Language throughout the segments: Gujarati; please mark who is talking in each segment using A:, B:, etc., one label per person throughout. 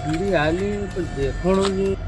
A: બીડી હાલી પણ દેખાણું નહીં.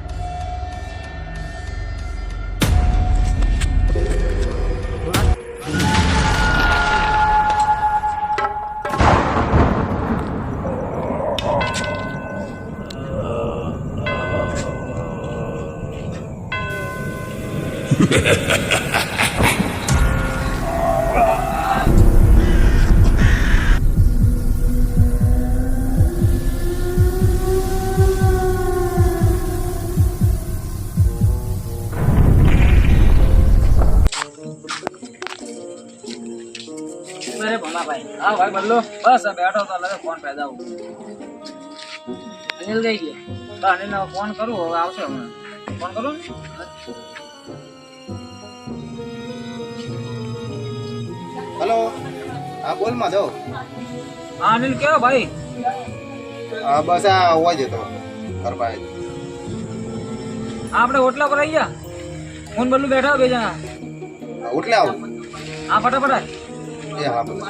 B: અરે ભલા ભાઈ, હા ભાઈ બલ્લો, બસ આ બેઠો તો લગે ફોન પેદા હું અનિલ ગઈ ગયા તો અનિલને ફોન કરું, હવે આવશે હમણાં. ફોન કરું ને.
C: હેલો, હા બોલ માધવ.
B: હા અનિલ કેવો ભાઈ?
C: હા બસ આ હોવા જતો ઘર પાસે.
B: આપણે ઓટલા પર આવી ગયા, ફોન બલ્લું બેઠા બે જણા.
C: ઉઠલે આવું.
B: હા ફટાફટ.
C: એ હા બોલ.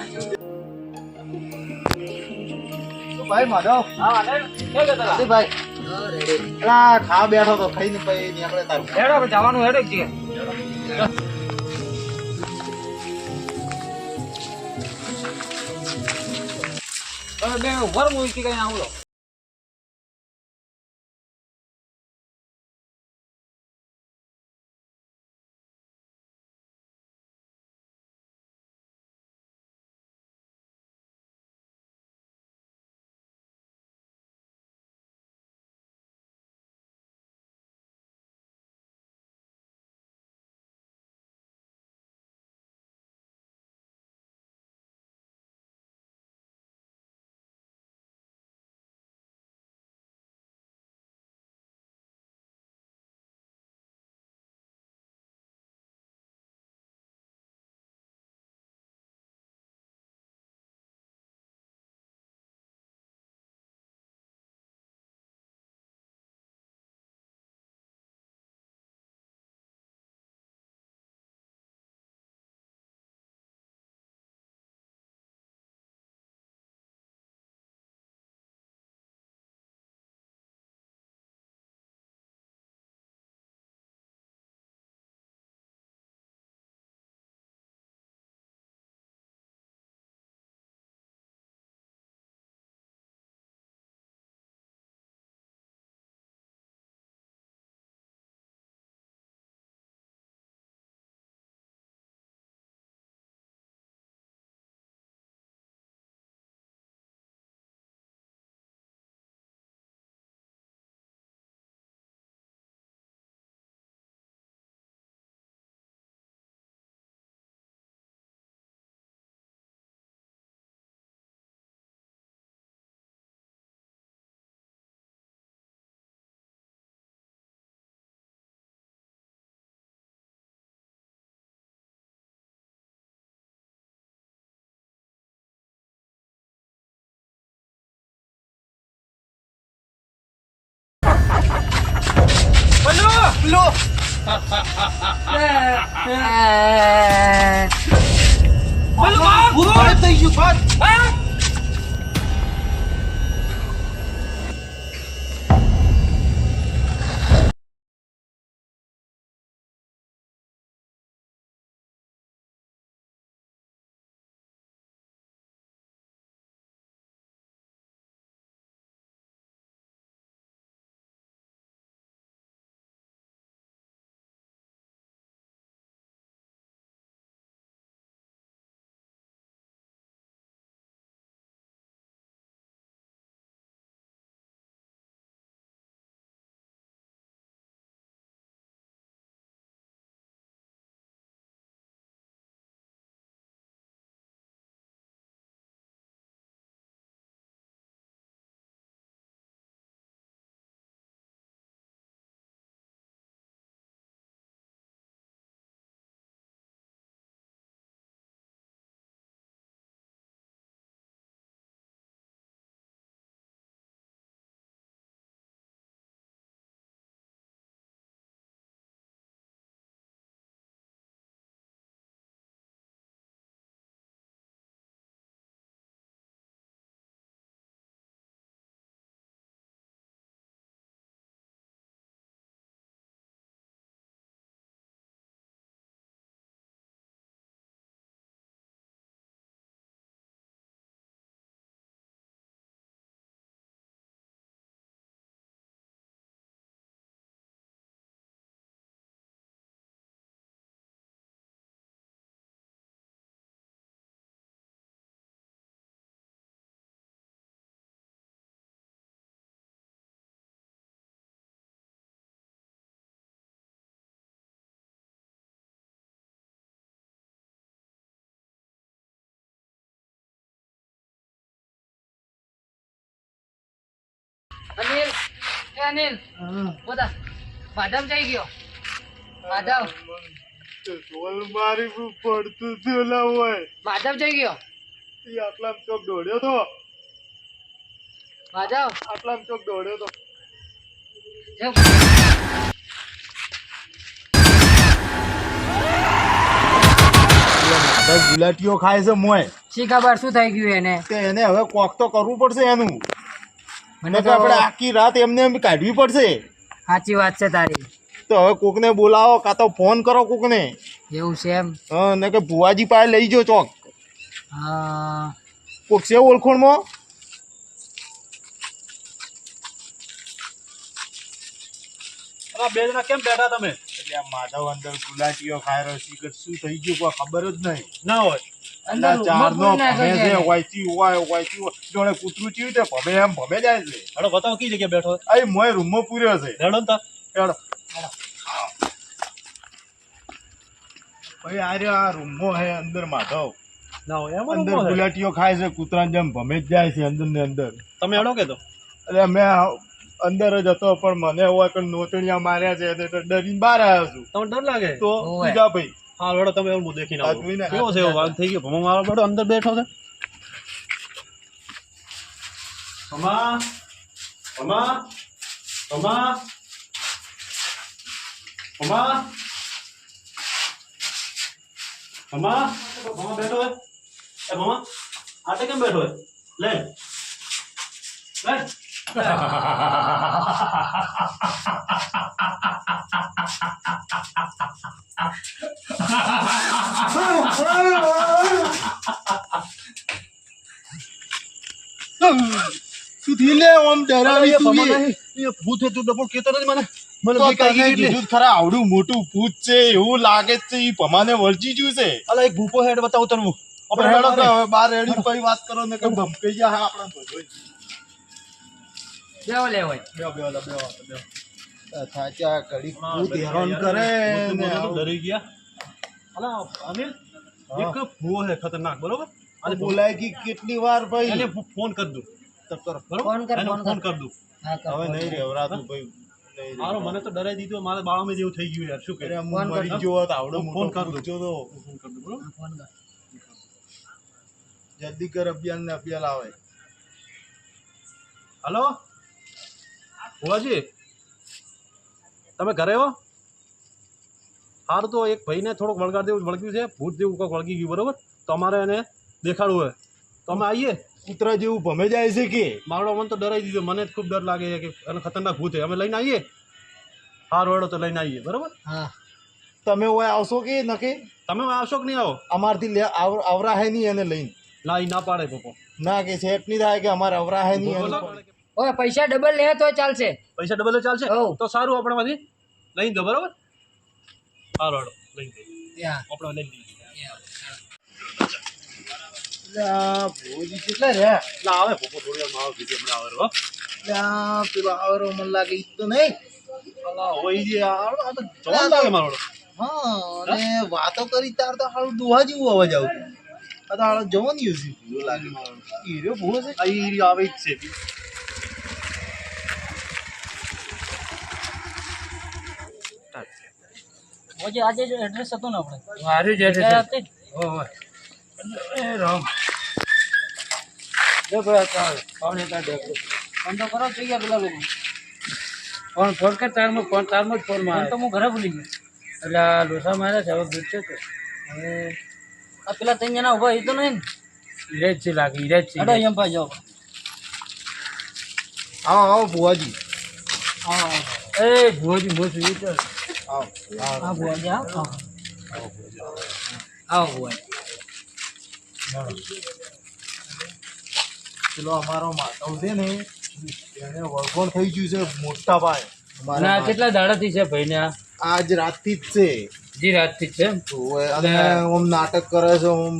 C: ભાઈ માધવ.
B: હા અનિલ કેવું છે તારા?
C: ભાઈ એલા ખા બેઠો તો ખાઈને પછી નીકળે તારું.
B: હેડો આપણે જવાનું હેડો છીએ. તમે બે ઉભર મૂકી કઈ આવું.
C: બંધ થઈ ગયું બંધ.
B: અનિલ, એ અનિલ, બોલા. માધવ જઈ ગયો. માધવ.
C: મારી પડતું થયું ના હોય.
B: માધવ જઈ ગયો.
C: એ આટલા ચોક દોડ્યો તો.
B: માધવ.
C: આટલા ચોક દોડ્યો તો. ગુલાટીઓ ખાય છે મોય.
B: શી ખબર શું થઈ ગયું એને?
C: એને હવે કોક તો કરવું પડશે એનું.
B: મને તો
C: આપણે આખી રાત એમને એમ કાઢવી પડશે.
B: સાચી વાત છે તારી.
C: તો હવે કોકને બોલાવો કાં તો ફોન કરો કોકને.
B: એવું છે એમ?
C: હા ને કે ભુવાજી પાસે લઈ જો ચોક.
B: હા.
C: કોક છે ઓળખોણમાં?
D: બે જણા કેમ બેઠા તમે?
C: એટલે આ માધવ અંદર ગુલાટીઓ ખાય રહ્યો છે શું થઈ ગયું કોઈ ખબર જ નહીં.
D: ના હોય
C: જોડે કૂતરું ચીયું તે ભમે એમ ભમે જાય છે.
D: હેડો બતાવો કઈ જગ્યાએ બેઠો?
C: અહીં મોય રૂમમાં પૂર્યો છે.
D: હેડો ને તા.
C: હેડો ભાઈ આ રહ્યો આ રૂમમાં હે અંદર માધવ.
D: ના હોય એમ
C: અંદર ગુલાટીઓ ખાય છે કૂતરાની જેમ ભમે જ જાય છે અંદર ને અંદર.
D: તમે હેડો કે તો?
C: એટલે મેં અંદર જ હતો પણ મને હોય કે નોતણિયા માર્યા છે એટલે ડરીને બહાર આવ્યો છું.
D: તમને ડર લાગે?
C: તો બીજા ભાઈ
D: હા હેડો તમે એવું દેખીને આવો.
C: જોઈને
D: કેવો છે એવો વાઘ થઈ ગયો ભમો મારો બેઠો અંદર બેઠો છે. ભમા ભમા ભમા ભમા ભમા ભમા બેઠો હે. એ ભમા આટે કેમ બેઠો હે? લે લે
C: સુધી લે ઓમ ડરાવી તું એ.
D: એ ભૂત હતું ડબલ કેતો નથી મને. મને
C: તો
D: બીક લાગી
C: તને
D: ગઈ એટલે.
C: કીધું જ ખરા આવડું મોટું ભૂત છે એવું લાગે છે ઈ ભમાને વળજી ગયું છે.
D: અલા એક ભૂપો હેડ બતાવું તને હું.
C: આપણે હેડો કે હવે બાર રેડી પછી વાત કરો ને કે ભમકાઈ ગયા હા આપણે બધું.
B: બેવો લેવો.
C: થાચા ઘડી ભૂત હેરાન કરે ને
D: ડરી ગયા. અલા અનિલ એક ભૂવો છે ખતરનાક બરોબર.
C: અને બોલાય કે કેટલી વાર ભાઈ
D: એને ફોન કરી દઉં બરોબર.
B: ફોન કર,
D: એને
B: ફોન
D: ફોન
B: કર.
D: કરી દઉં.
B: હા કર.
C: હવે નહીં રેવરાતું ભાઈ નહીં
D: હારો મને તો ડરાઈ દીધું મારા બાળામાં જેવું થઈ ગયું યાર શું કરે.
C: અરે હું
B: ફોન કર.
C: મરી ગયો હોત આવડો
D: ફોન
C: મોટો
D: કર દઉં.
C: ભૂત જો તો
D: ફોન કરી દઉં બરોબર.
B: ફોન કર.
C: જલ્દી કર અભિયાન ને અભિયાન આવે.
D: હલો ભુવાજી તમે ઘરે હો? હારું તો એક ભાઈને થોડુંક વળગાડ જેવું વળગ્યું છે, ભૂત જેવું કોઈક વળગી ગયું, બરોબર? તો અમારે એને દેખાડવું હોય તો અમે આવીએ.
C: કૂતરા જેવું ભમે જાય છે કે
D: મારો મને તો ડરાઈ દીધો, મને જ ખૂબ ડર લાગે છે કે એને ખતરનાક ભૂત છે. અમે લઈને આવીએ, હારું હેડો તો લઈને આવીએ, બરોબર?
C: હા તમે ઓય આવશો કે નકે
D: તમે આવશો કે નહીં આવો?
C: અમારથી આવરા હે નહીં એને લઈને
D: ના એ ના પાડે પપ્પો.
C: ના કે સેટ નહીં થાય કે અમારે આવરા હે નહીં એને.
B: ઓય પૈસા ડબલ લે તો ચાલશે.
D: પૈસા ડબલ ચાલશે?
B: હોવ.
D: તો સારું, આપણે માંથી લઈને દો, બરોબર? હારું હેડો લઈને દઈએ,
B: યા
D: આપણે લઈને દઈએ.
C: ભોજી કેટલા રહ્યા
D: ના આવે પપ્પો, થોડી વાર આવે બીજે હમણાં આવે. હો
C: પેલો આવરો મને લાગે ઈ તો નહીં.
D: અલા હોય છે આ તો જવાન લાગે મારો.
C: હા અને વાતો કરી તાર તો હાલું દુહા જેવું અવાજ આવતું. આ તો હાલો જવાની હશે ભૂલો લાગે મારો. હીરો ભૂલો છે.
D: આ ઈ આવે જ છે.
B: ઓજે આજે જો એડ્રેસ હતો ને આપણે
A: મારી જ
B: ત્યાં
A: છે.
B: હતી.
A: ઓય એ રામ દે ભાઈ ચાલ પાણી તા દે
B: ફોન તો કરો થઈ ગયા પેલા લોકો.
A: ફોન કર તારમાં ફોન તારમાં જ ફોન
B: ફોન
A: માં
B: તો હું ઘરે ભૂલી ગયો.
A: એટલે આ લોસા મારે છે હવે ભૂત છે તો
B: હવે આ પેલા ત્રણ જણા ઉભા એ તો નહીં ને?
A: ઈરેજ છે લાગે ઈરેજ છે.
B: હેડો એમ પાઈ જાઓ.
C: આવો આવો ભુવાજી
B: હા
A: એ ભોજી મોસ વિચાર
C: આવો
B: હા ભુવાજી હા હા
A: આવો ભોજ
C: પેલો અમારો માધવ છે ને એને વળગોળ થઈ ગયું છે મોટા ભાઈ
A: અને આ કેટલા દાડાથી છે ભાઈને આ
C: આજ રાતથી જ છે
A: જી રાતથી જ છે એમ?
C: અને આમ નાટક કરે છે આમ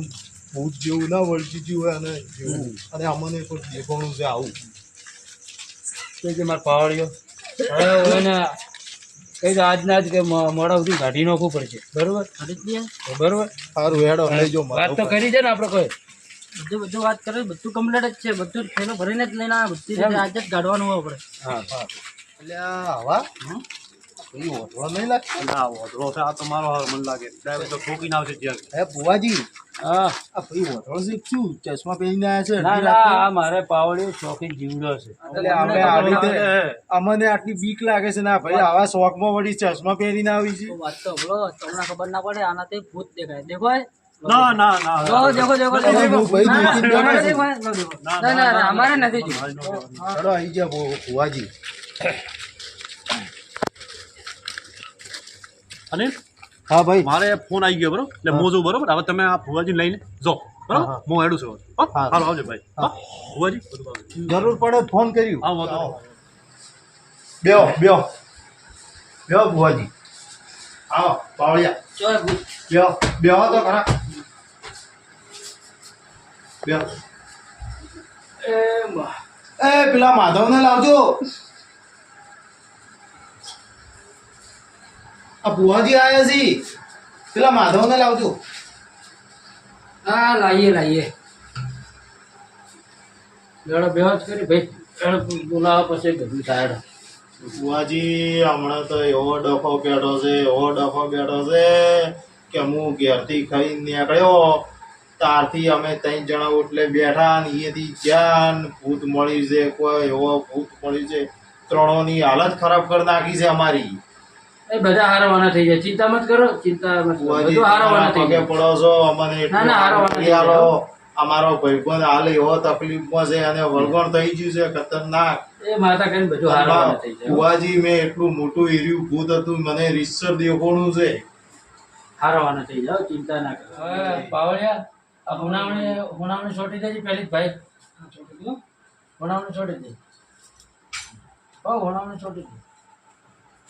C: ભૂત જેવું ના વળગી ગયું હોય અને જેવું અને અમને પણ દેખાણું છે આવું
A: કે મારા પાવડીઓ હવે એને કઈ આજના જ કે મોડા સુધી કાઢી નાખવું પડશે, બરોબર? બરોબર
C: સારું હેડો લઈ જાઓ
A: વાત તો કરી છે ને આપણે કોઈ
B: બધું વાત કરે બધું કમ્પ્લીટ જ છે. બધું થેલો ભરીને જ લઈને આવે. બધી રીતે આજે જ કાઢવાનું હોય આપણે.
A: હા
C: એટલે આ હવા કઈ ઓઢવા નહીં લાગતું.
D: ના વધરો છે આ તો મારો હાર મને લાગે ડાયરેક્ટ તો ઠોકીને આવશે જ્યાં.
C: હે ભુવાજી
A: હા
C: આ ભાઈ ઓઢવા છે શું ચશ્મા પહેરીને આવ્યા છે
A: ના
C: અડધી
A: ના
C: રાત્રે?
A: આ મારે પાવડીઓ શોખીન જીવડો છે.
C: એટલે અમે આવી રીતે અમને આટલી બીક લાગે છે ના ભાઈ આવા શોખમાં વળી ચશ્મા પહેરીને આવી છે.
B: તો વાત તો બોલો તમને ખબર ના પડે આનાથી ભૂત દેખાય. દેખો એ?
D: ના ના ના
B: જો દેખો દેખો
C: અરે
B: દેખો.
C: હું ભાઈ
B: ના,
C: દૂરથી
B: ના,
C: બેઠો
B: દેખો,
C: છું.
B: દેખો. ના ના ના અમારે નથી જોયું.
C: ચલો આવી જા ભુવાજી.
D: અને
C: હા ભાઈ
D: મારે ફોન આવી ગયો બરોબર, એટલે મોજો બરોબર. હવે તમે આ ભુવાજી લઈને જો બરોબર,
C: હા.
D: હું હેડું છું. હો
C: હા.
D: હાલો આવજો ભાઈ.
C: હા.
D: હો ભુવાજી બધું આવજો.
C: જરૂર પડે ફોન કર્યું.
D: હા વાંધો નહીં.
C: બેહો બેહો બેહો ભુવાજી આવો પાવળિયા
B: જો એ ભૂત.
C: બેહો બેહો તો ખરા બેહો. એ પેલા માધવને લાવજો. આ ભુવાજી આયા છે પેલા માધવને લાવજો.
A: હા લાવીએ લાવીએ લડો બેહોશ કરી ભાઈ બોલાવા પછી બધું થાય.
C: ભુવાજી હમણાં તો એવો ડફો બેઠો છે એવો ડફો બેઠો છે કે હું ઘેરથી ખાઈને નીકળ્યો તારથી અમે 3 જણા એટલે બેઠા ને અહીંયાથી જ્યાં ભૂત મળી છે કોઈ એવો ભૂત મળી છે ત્રણોની હાલત ખરાબ કરી નાખી છે અમારી.
A: એ બધા હારવાના થઈ જાય, ચિંતા મત કરો, ચિંતા મત કરો,
C: ભુવાજી
A: બધું હારવાના થઈ
C: પગે
A: જાય.
C: પડો છો અમને
A: ના, ના, હારવાના થઈ
C: એટલું
A: જાય.
C: અમારો ભાઈબંધ હાલ એવો તકલીફમાં છે અને વળગણ થઈ ગયું છે ખતરનાક.
A: એ માતા કરીને બધું હારવાના થઈ જાય.
C: ભુવાજી મેં એટલું મોટું હીર્યું ભૂત હતું મને રીતસર દેખોણું છે.
A: હારવાના થઈ જાવ, ચિંતા ના કરો. હવે પાવળિયા આ હુણામણી છોટી દેજે પહેલી જ ભાઈ. હુણામણી છોટી દે. હો હુણામણી છોટી દે.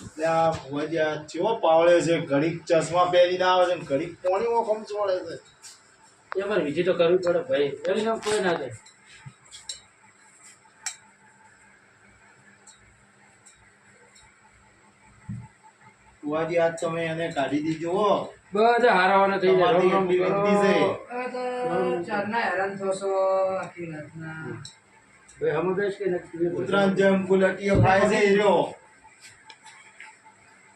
C: એટલે આ ભુવાજી આ ચેવો પાવળે છે ઘડીક ચશ્મા પહેરીને આવે છે ને ઘડીક પોણીમાં કમચોળે છે.
A: એ મારે વિધિ તો કરવી પડે ભાઈ, એવી નામ કોઈ ના થાય.
C: ભુવાજી આજ તમે એને કાઢી દીધો હો.
A: બધા હારવાના થઈ જાય.
C: તમારી
A: રોમ રોમ
C: એટલી
A: કરો.
C: વિનંતી છે.
B: ચારના હેરાન થશો આખી રાતના.
A: ભાઈ હમ બેસ કે નથી
C: ઉત્તરાયણ જેમ ગુલાટીઓ ખાય છે એ રહ્યો.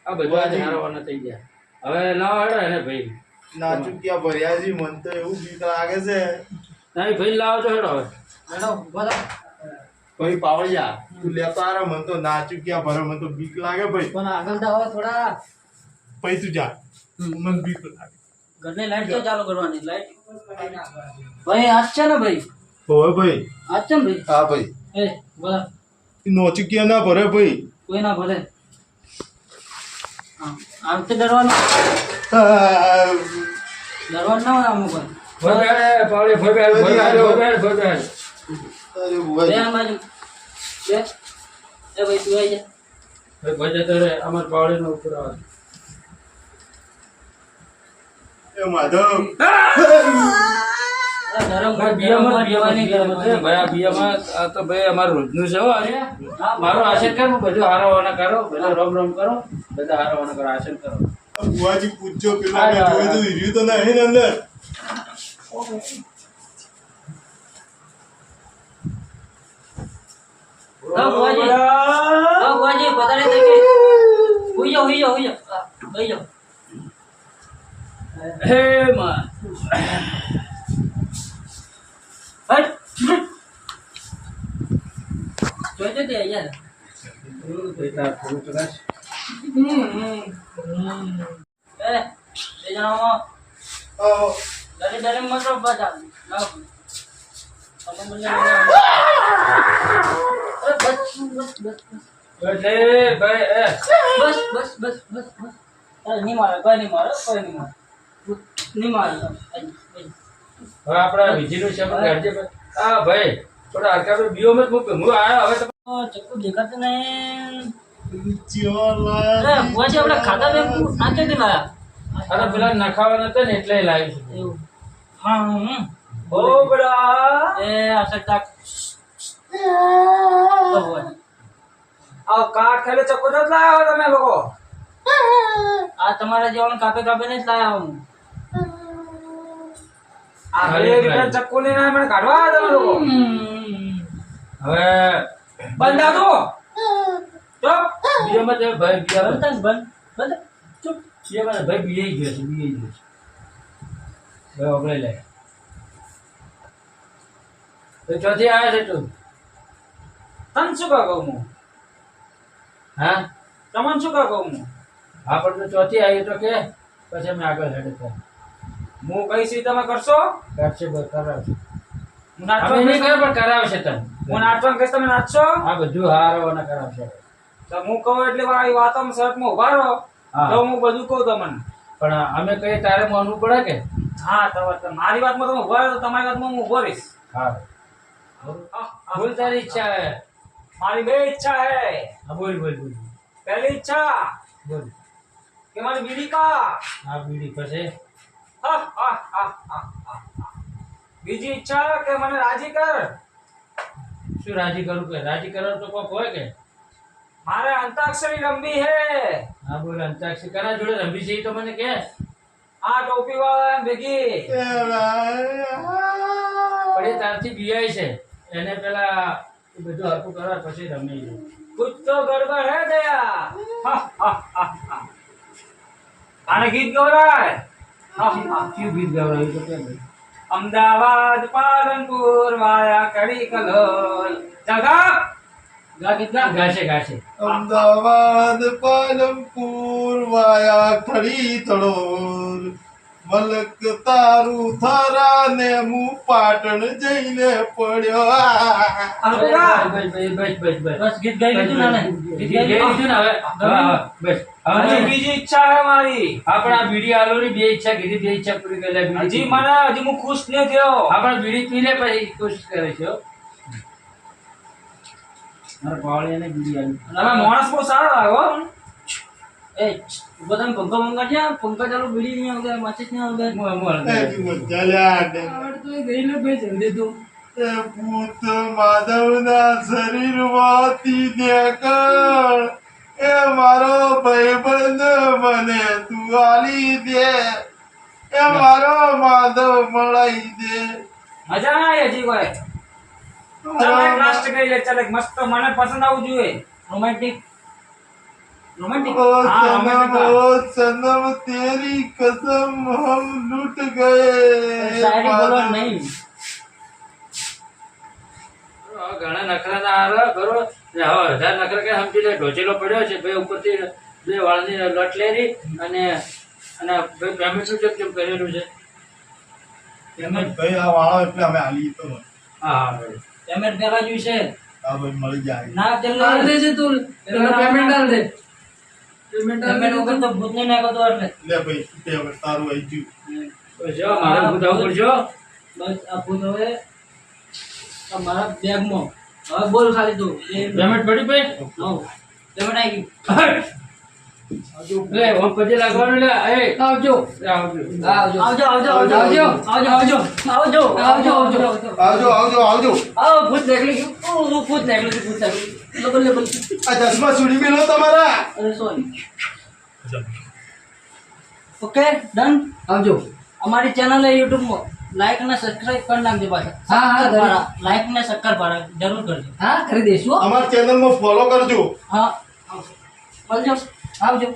A: આ બધા આજે હારવાના થઈ ગયા. હવે લાવો હેડો એને ભાઈ.
C: નાચુકિયા ભર્યા છે મને તો એવું બીક લાગે છે.
A: ના ભાઈ લાવો તો હેડો હવે.
B: મેડમ ઉભા થાઓ.
C: ભાઈ પાવળિયા તું લેતો આરે મને તો નાચુકિયા ભરે મને તો બીક લાગે ભાઈ.
B: પણ આગળ જાઓ થોડા.
C: ભાઈ તું જા મને બીક લાગે.
B: ઘરની લાઈટ તો ચાલુ કરવાની લાઈટ ભાઈ આજ છે ને ભાઈ
C: હોય ભાઈ.
B: આજ છે ને ભાઈ
C: હા ભાઈ.
B: એ બોલા
C: નોચી ક્યાં ના ભરે ભાઈ.
B: કોઈ ના ભરે હા આમ તો ડરવાનું ડરવાનું ના હોય અમુક વાર
C: અરે
B: બે
C: ભાઈ.
B: આ બાજુ બે એ ભાઈ તું આવી જા
A: અમાર પાવડીનો ઉપર આવે
C: એ માધવ.
B: એ ગરમ
A: ભાઈ આ બિયામાં આ તો ભાઈ અમારું રોજનું છે હો અરે મારો આશીર્વાદ કર હું બધું હારાવાના કરો બધા રોમ રોમ કરો બધા હારાવાના કરો આશીર્વાદ કરો
C: બુઆજી પૂછજો પેલા મેં જોયું તો હીર્યું તો નહીં ને અંદર.
B: बुआजी पता नहीं देखिए हुई जाओ भाई जाओ
A: હે માં
B: हट જોઈતે દે યાર
A: બેટા થોડું કદાચ
B: એ જણાવો
C: આવો.
B: ડરે ડરે મત રહો બતા ના તમે બોલે બસ બસ બસ
A: એટલે ભાઈ એ
B: બસ બસ બસ બસ બસ અરે નહીં મારે કોઈ નહીં મારે નહીં મારે
A: હવે આપણા વિધિનું છે પણ કાઢજે ભાઈ. હા ભાઈ થોડા હરકા બીઓ મત મૂક હું આયો હવે
B: ચક્કુ દેખાતું નહીં
C: ચોલા.
B: અરે બુઆજી આપણે ખાતા બેન નાચે કે લાયા
A: અરે પેલા નખાવાના હતા ને એટલે લાવી છે
B: એવું હા
A: ઓ બડા
B: એ આસક્તા
A: આ કાઠ ખાલી ચક્કો જ લાવ્યો તમે લોકો
B: આ તમારા જેવાનું કાપે કાપે ને જ લાયા હું
A: આ બે રીતના ચક્કો લઈને મને કાઢવા આવ્યા તમે લોકો હવે બંધ દો તો બીજો મત ભાઈ બીજા
B: બંધ બંધ બંધ ચૂપ
A: બીજા મત ભાઈ બીએ ગયો છે ભાઈ ઓગળે લે તો ચોથી આવે છે તું
B: તન શું કહું હું
A: હા
B: તમને શું કહું હું
A: હા પણ તો ચોથી આવી તો કે પછી અમે આગળ હેડે તો
B: હું કઈ સી તમે કરશો
A: કરશે બસ કરાવશે
B: હું
A: અમે નહીં કરે પણ કરાવશે તને
B: હું નાચવાનું કહીશ તમે નાચશો
A: આ બધું હારવાના કરાવશે
B: તો હું કહું એટલે આ વાતોમાં શર્ટમાં ઉભા રહો
A: હા.
B: તો હું બધું કહું તમને
A: પણ અમે કહીએ તારે માનવું પડે કે
B: હા તો મારી વાતમાં તમે ઉભા રહો તો તમારી વાતમાં હું ઉભો રહીશ
A: હા બોલ તારી ઈચ્છા હે
B: મારી બે ઈચ્છા है
A: હા બોલ બોલ બોલ
B: पहली इच्छा
A: બોલ
B: कि हमारी बीवी का
A: આ બીડી પછી
B: बीजी इच्छा कि मैंने राजी कर
A: શું રાજી કરું કે રાજી કરો તો કોક હોય કે
B: मारे अंताक्षरी लंबी है
A: હા બોલ અંતાક્ષરી કરા જોડે રમી છે ઈ તો મને કે
B: आ टोपी वाला बेगी
A: પણ એ તારથી બીઆઈ છે એને પેલા એ બધું હરકું કરવા પછી રમી છે
B: कुछ तो गड़बड़ है दया आने गीत गा रहा है
A: ક્યું ગીત ગાવડાવ્યું તો કે ભાઈ
B: अहमदाबाद पालनपुर वाया कड़ी कलोल जगह गा गीत गा
A: ગાશે ગાશે
C: અમદાવાદ પાલનપુર વાયા ખડી તળોર મલક તારું થરા ને હું પાટણ જઈને પડ્યો.
B: हमको गा
A: બસ બસ બસ બસ બસ
B: बस गीत गाई लीधું ना
A: ગીત ગાઈ દીધું ને હવે હા, હા, બસ
B: हजी
A: હવે
B: बीजी इच्छा है हमारी
A: આપણા બીડી આલોની બે ઈચ્છા કીધી બે ઈચ્છા પૂરી કરી લે
B: हजी મને હજી હું ખુશ નહીં થયો
A: આપણા બીડી પી લે પછી કોશિશ કરે છે હો. મારા પાવળિયાને બીડી આલી
B: તમે માણસ બહુ સારા લાગો એ બધા પંખા મંગા છે પંખા ચાલુ બીડી નહીં આવતા માચિસ નહીં આવતા
C: મજા લ્યા. એ ભૂત માધવના શરીરમાંથી નીકળ. એ મારો ભાઈબંધ મને તું આલી દે. એ મારો માધવ મળાઈ દે.
B: મજા ના આવી હજી કોઈ ચાલ એક લાસ્ટ કરી લે ચાલ એક મસ્ત મને પસંદ આવવું જોઈએ રોમેન્ટિક રોમેન્ટિક
C: ओ
B: હા
C: सनम
B: રોમેન્ટિક
C: ओ सनम तेरी कसम हम लूट गए.
B: શાયરી બોલો નહીં
A: ઘણા નખરા ના આવે બરોબર ને હવે વધારે નખરા કે સમજી લે ઢોચેલો પડ્યો છે ભાઈ ઉપરથી બે વાળની લટ લેરી અને
B: અને ભાઈ પેમેન્ટ શું કેમ કરેલું છે
C: પેમેન્ટ ભાઈ આ વાળો એટલે અમે હાલી તો
B: હા હા ભાઈ
A: પેમેન્ટ પેલા જોઈ છે
C: હા ભાઈ મળી જાય
A: ના તેલ
B: હાલ દે છે તું પેમેન્ટ હાલ દે
A: પેમેન્ટ વગર તો ભૂત નહીં નાખો તો એટલે
C: લે ભાઈ તે હવે તારું આવી ગયું
B: જો મારે બુધાવ પડજો
A: બસ આ ભૂત હવે તમારા બેગમાં હવે બોલ ખાલી તું
B: પેમેન્ટ પડી ભાઈ
A: પેમેન્ટ આવી ગયું
B: લે ઓમ પછી લાગવાનું લે એ આવજો આવજો
A: આવજો આવજો આવજો આવજો આવજો આવજો આવજો આવજો આવજો
C: આવજો આવજો
A: આવો ભૂત નીકળી ગયું ભૂત નીકળી ગયું લેબલ લેબલ
C: આ ચશ્મા છોડી મેલો તમારા
A: અરે સોરી ઓકે ડન આવજો અમારી ચેનલ છે YouTube માં લાઈક અને સબસ્ક્રાઇબ કરી નાખજો પાછા હા લાઈક ને સબસ્ક્રાઇબ જરૂર કરજો હા કરી દઈશું
C: અમારા ચેનલમાં ફોલો કરજો
A: હા આવજો આવજો